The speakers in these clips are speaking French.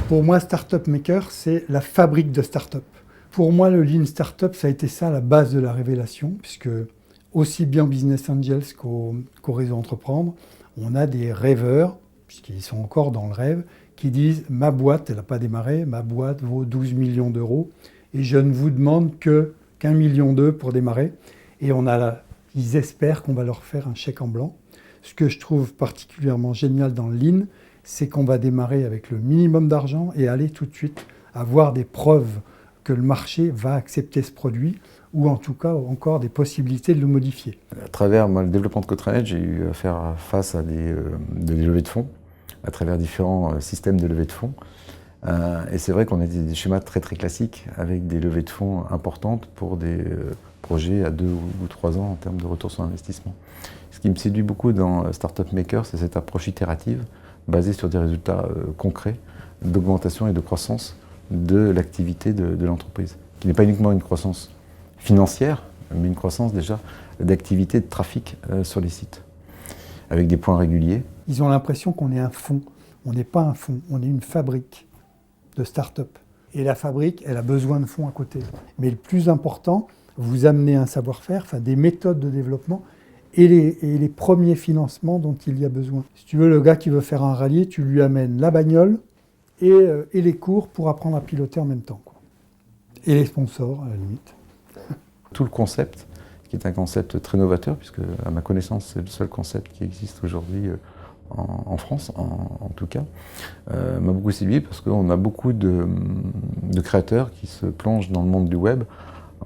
Pour moi, Startup Maker, c'est la fabrique de start-up. Pour moi, le Lean Startup, ça a été ça la base de la révélation, puisque aussi bien Business Angels qu'au réseau Entreprendre, on a des rêveurs, puisqu'ils sont encore dans le rêve, qui disent « ma boîte, elle n'a pas démarré, ma boîte vaut 12 millions d'euros et je ne vous demande qu'un million d'euros pour démarrer ». Et ils espèrent qu'on va leur faire un chèque en blanc. Ce que je trouve particulièrement génial dans le Lean, c'est qu'on va démarrer avec le minimum d'argent et aller tout de suite avoir des preuves que le marché va accepter ce produit ou en tout cas encore des possibilités de le modifier. À travers le développement de Cotranet, j'ai eu à faire face à des levées de fonds, à travers différents systèmes de levée de fonds. Et c'est vrai qu'on a des schémas très classiques avec des levées de fonds importantes pour des projets à 2 ou 3 ans en termes de retour sur investissement. Ce qui me séduit beaucoup dans Startup Maker, c'est cette approche itérative basée sur des résultats concrets d'augmentation et de croissance de l'activité de l'entreprise, qui n'est pas uniquement une croissance financière, mais une croissance déjà d'activité de trafic sur les sites, avec des points réguliers. Ils ont l'impression qu'on est un fonds. On n'est pas un fonds, on est une fabrique de start-up. Et la fabrique, elle a besoin de fonds à côté. Mais le plus important, vous amenez un savoir-faire, enfin des méthodes de développement et les premiers financements dont il y a besoin. Si tu veux, le gars qui veut faire un rallye, tu lui amènes la bagnole et les cours pour apprendre à piloter en même temps, quoi. Et les sponsors, à la limite. Tout le concept, qui est un concept très novateur, puisque à ma connaissance, c'est le seul concept qui existe aujourd'hui en France, en tout cas, m'a beaucoup séduit parce qu'on a beaucoup de créateurs qui se plongent dans le monde du web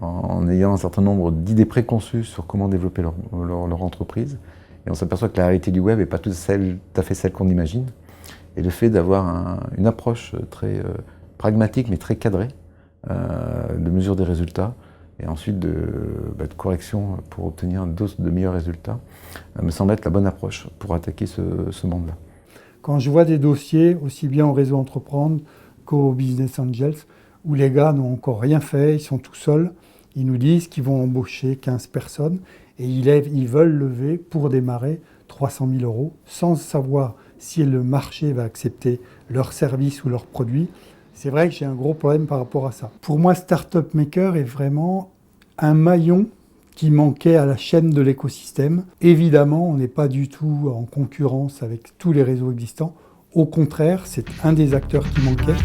en ayant un certain nombre d'idées préconçues sur comment développer leur entreprise. Et on s'aperçoit que la réalité du web n'est pas tout à fait celle qu'on imagine. Et le fait d'avoir une approche très pragmatique mais très cadrée de mesure des résultats et ensuite de correction pour obtenir de meilleurs résultats me semble être la bonne approche pour attaquer ce monde-là. Quand je vois des dossiers, aussi bien au réseau Entreprendre qu'au Business Angels, où les gars n'ont encore rien fait, ils sont tout seuls, ils nous disent qu'ils vont embaucher 15 personnes et ils veulent lever pour démarrer 300 000 euros sans savoir si le marché va accepter leurs services ou leurs produits. C'est vrai que j'ai un gros problème par rapport à ça. Pour moi, Startup Maker est vraiment un maillon qui manquait à la chaîne de l'écosystème. Évidemment, on n'est pas du tout en concurrence avec tous les réseaux existants. Au contraire, c'est un des acteurs qui manquait.